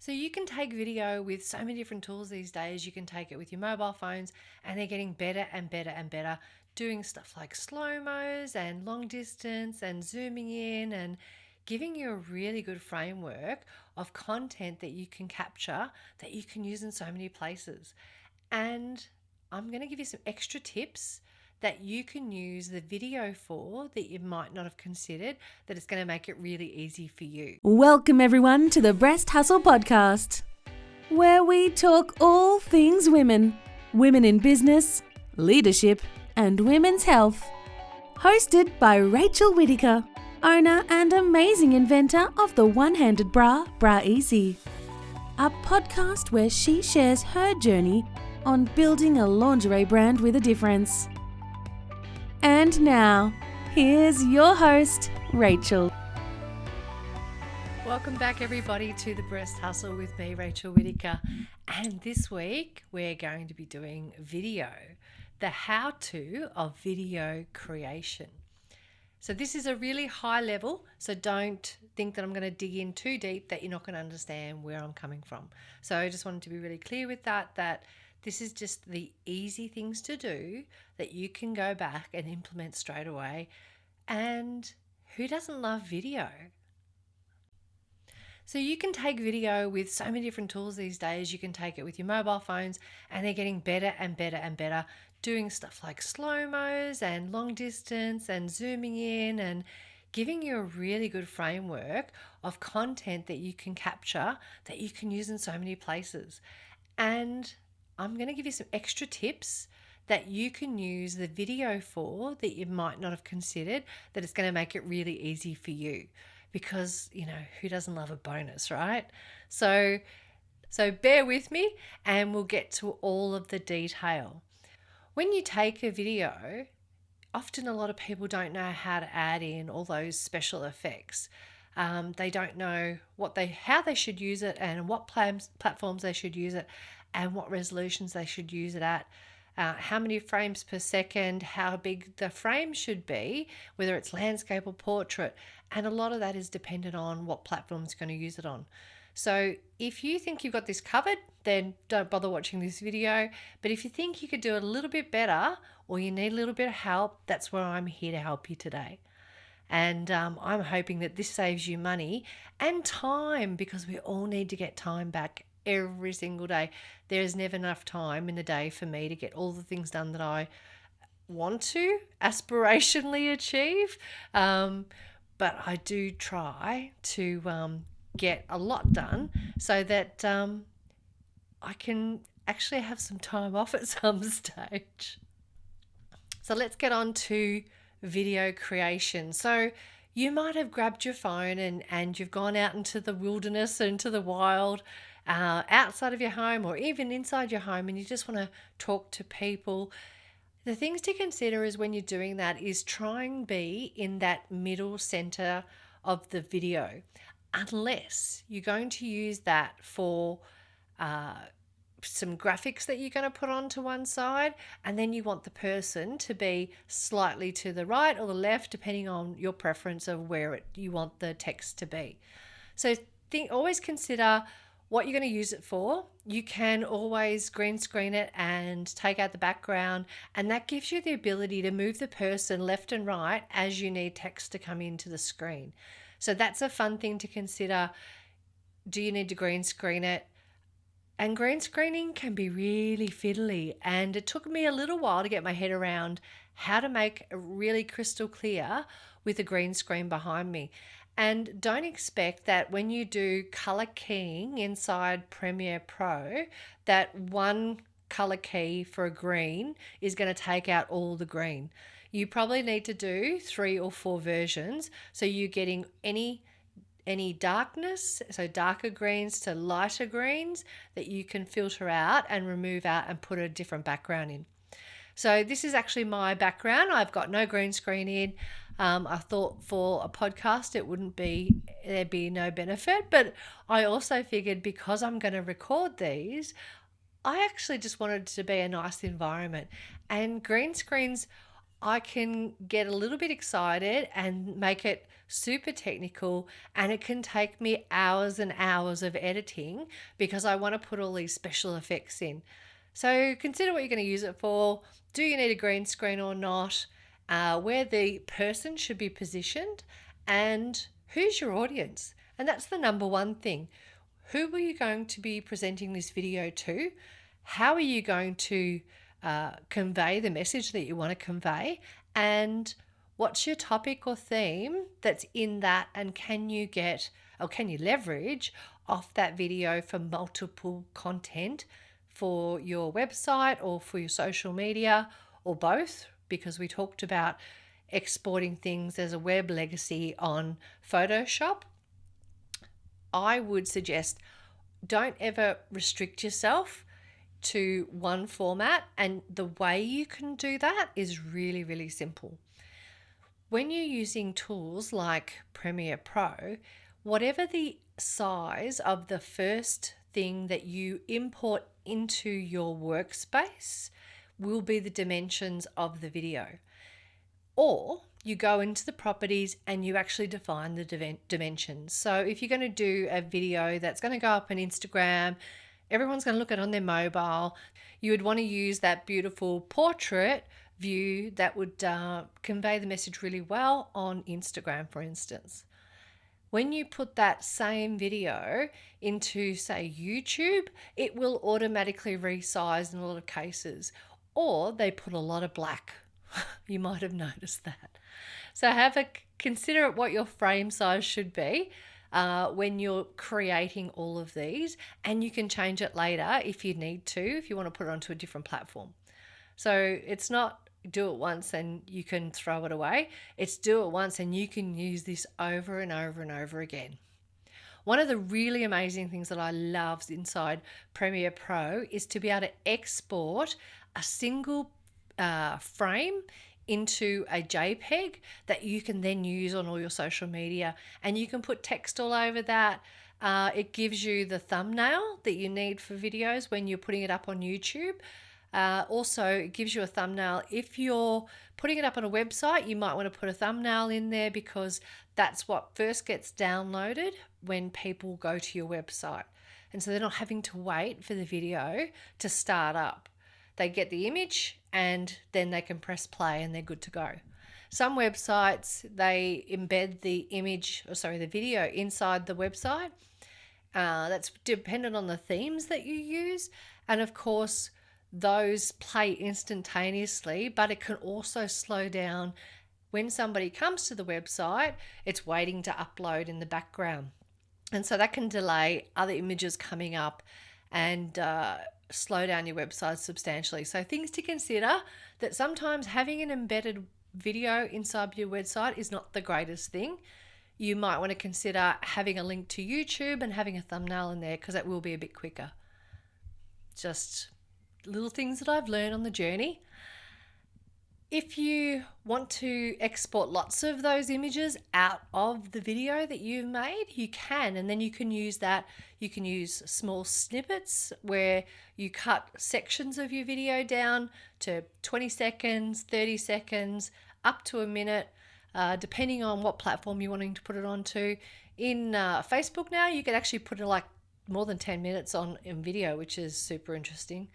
So you can take video with so many different tools these days. You can take it with your mobile phones, and they're getting better and better and better, doing stuff like slow-mos and long distance and zooming in and giving you a really good framework of content that you can capture that you can use in so many places. And I'm going to give you some extra tips that you can use the video for that you might not have considered, that it's going to make it really easy for you. Welcome everyone to the Breast Hustle Podcast, where we talk all things women, women in business, leadership, and women's health. Hosted by Rachel Whitaker, owner and amazing inventor of the one-handed bra, Bra Easy. A podcast where she shares her journey on building a lingerie brand with a difference. And now, here's your host, Rachel. Welcome back, everybody, to the Breast Hustle with me, Rachel Whitaker. And this week, we're going to be doing video, the how-to of video creation. So this is a really high level, so don't think that I'm going to dig in too deep that you're not going to understand where I'm coming from. So I just wanted to be really clear with that this is just the easy things to do that you can go back and implement straight away. And who doesn't love video? So you can take video with so many different tools these days. You can take it with your mobile phones, and they're getting better and better and better, doing stuff like slow-mos and long distance and zooming in and giving you a really good framework of content that you can capture that you can use in so many places. And I'm going to give you some extra tips that you can use the video for that you might not have considered, that it's going to make it really easy for you. Because, who doesn't love a bonus, right? So bear with me and we'll get to all of the detail. When you take a video, often a lot of people don't know how to add in all those special effects. They don't know how they should use it and what platforms they should use it and what resolutions they should use it at. How many frames per second, how big the frame should be, whether it's landscape or portrait. And a lot of that is dependent on what platform is going to use it on. So if you think you've got this covered, then don't bother watching this video. But if you think you could do it a little bit better or you need a little bit of help, that's where I'm here to help you today. And I'm hoping that this saves you money and time, because we all need to get time back every single day. There is never enough time in the day for me to get all the things done that I want to aspirationally achieve. But I do try to get a lot done so that I can actually have some time off at some stage. So let's get on to video creation. So you might have grabbed your phone and you've gone out into the wilderness, into the wild, outside of your home or even inside your home, and you just want to talk to people. The things to consider is when you're doing that is try and be in that middle center of the video, unless you're going to use that for some graphics that you're going to put onto one side, and then you want the person to be slightly to the right or the left, depending on your preference of where you want the text to be. So always consider what you're going to use it for. You can always green screen it and take out the background, and that gives you the ability to move the person left and right as you need text to come into the screen. So that's a fun thing to consider. Do you need to green screen it? And green screening can be really fiddly, and it took me a little while to get my head around how to make it really crystal clear with a green screen behind me. And don't expect that when you do color keying inside Premiere Pro, that one color key for a green is going to take out all the green. You probably need to do 3 or 4 versions, so you're getting any darkness, so darker greens to lighter greens, that you can filter out and remove out and put a different background in. So this is actually my background. I've got no green screen in. I thought for a podcast there'd be no benefit, but I also figured because I'm going to record these, I actually just wanted it to be a nice environment. And green screens I can get a little bit excited and make it super technical, and it can take me hours and hours of editing because I want to put all these special effects in. So consider what you're going to use it for. Do you need a green screen or not? Where the person should be positioned, and who's your audience? And that's the number one thing. Who are you going to be presenting this video to? How are you going to convey the message that you want to convey? And what's your topic or theme that's in that? And can you leverage off that video for multiple content for your website or for your social media, or both? Because we talked about exporting things as a web legacy on Photoshop. I would suggest don't ever restrict yourself to one format, and the way you can do that is really, really simple. When you're using tools like Premiere Pro, whatever the size of the first thing that you import into your workspace will be the dimensions of the video. Or you go into the properties and you actually define the dimensions. So if you're going to do a video that's going to go up on Instagram, everyone's going to look at it on their mobile, you would want to use that beautiful portrait view that would convey the message really well on Instagram, for instance. When you put that same video into, say, YouTube, it will automatically resize in a lot of cases, or they put a lot of black. You might have noticed that. So consider what your frame size should be when you're creating all of these, and you can change it later if you need to, if you want to put it onto a different platform. So it's not do it once and you can throw it away. It's do it once and you can use this over and over and over again. One of the really amazing things that I love inside Premiere Pro is to be able to export a single frame into a JPEG that you can then use on all your social media, and you can put text all over that. It gives you the thumbnail that you need for videos when you're putting it up on YouTube. Also, it gives you a thumbnail. If you're putting it up on a website, you might want to put a thumbnail in there because that's what first gets downloaded when people go to your website. And so they're not having to wait for the video to start up. They get the image and then they can press play and they're good to go. Some websites, they embed the video inside the website. That's dependent on the themes that you use. And of course, those play instantaneously, but it can also slow down. When somebody comes to the website, it's waiting to upload in the background. And so that can delay other images coming up and slow down your website substantially. So things to consider, that sometimes having an embedded video inside your website is not the greatest thing. You might want to consider having a link to YouTube and having a thumbnail in there, because that will be a bit quicker. Just little things that I've learned on the journey. If you want to export lots of those images out of the video that you've made, you can, and then you can use that. You can use small snippets where you cut sections of your video down to 20 seconds, 30 seconds, up to a minute, depending on what platform you're wanting to put it onto. In Facebook now, you can actually put it like more than 10 minutes in video, which is super interesting.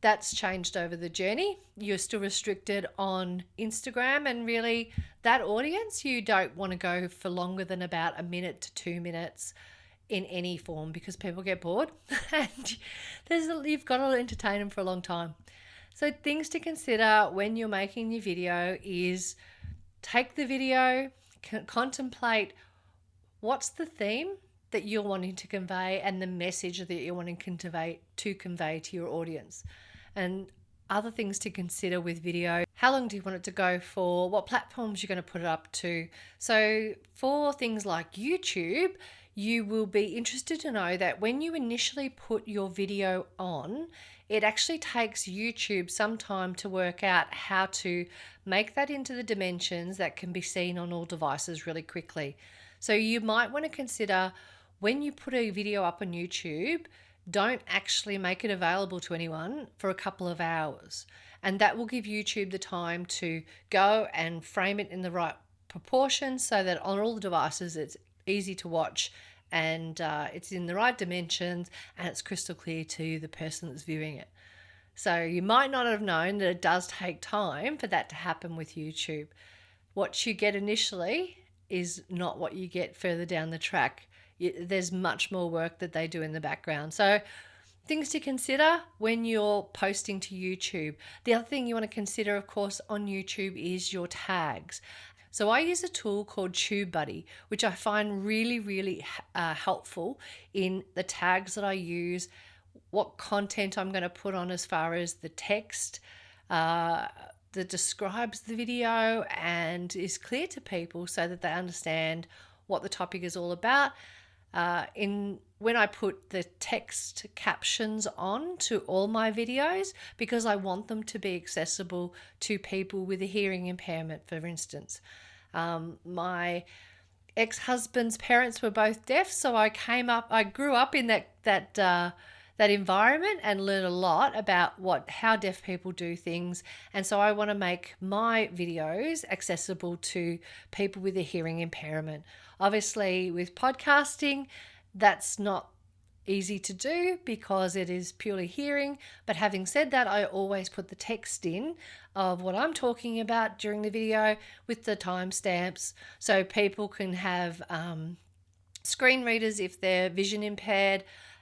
That's changed over the journey. You're still restricted on Instagram, and really that audience, you don't want to go for longer than about a minute to 2 minutes in any form, because people get bored and you've got to entertain them for a long time. So things to consider when you're making your video is take the video, contemplate what's the theme that you're wanting to convey and the message that you're wanting to convey to your audience. And other things to consider with video: how long do you want it to go for? What platforms you're going to put it up to? So for things like YouTube, you will be interested to know that when you initially put your video on, it actually takes YouTube some time to work out how to make that into the dimensions that can be seen on all devices really quickly. So you might want to consider, when you put a video up on YouTube, don't actually make it available to anyone for a couple of hours. And that will give YouTube the time to go and frame it in the right proportion so that on all the devices it's easy to watch, and it's in the right dimensions, and it's crystal clear to the person that's viewing it. So you might not have known that it does take time for that to happen with YouTube. What you get initially is not what you get further down the track. There's much more work that they do in the background. So things to consider when you're posting to YouTube. The other thing you want to consider, of course, on YouTube is your tags. So I use a tool called TubeBuddy, which I find really, really helpful in the tags that I use, what content I'm going to put on as far as the text that describes the video and is clear to people so that they understand what the topic is all about. When I put the text captions on to all my videos, because I want them to be accessible to people with a hearing impairment, for instance. My ex-husband's parents were both deaf, so I grew up in that environment and learned a lot about how deaf people do things. And so I want to make my videos accessible to people with a hearing impairment. Obviously, with podcasting, that's not easy to do because it is purely hearing. But having said that, I always put the text in of what I'm talking about during the video with the timestamps so people can have screen readers if they're vision impaired.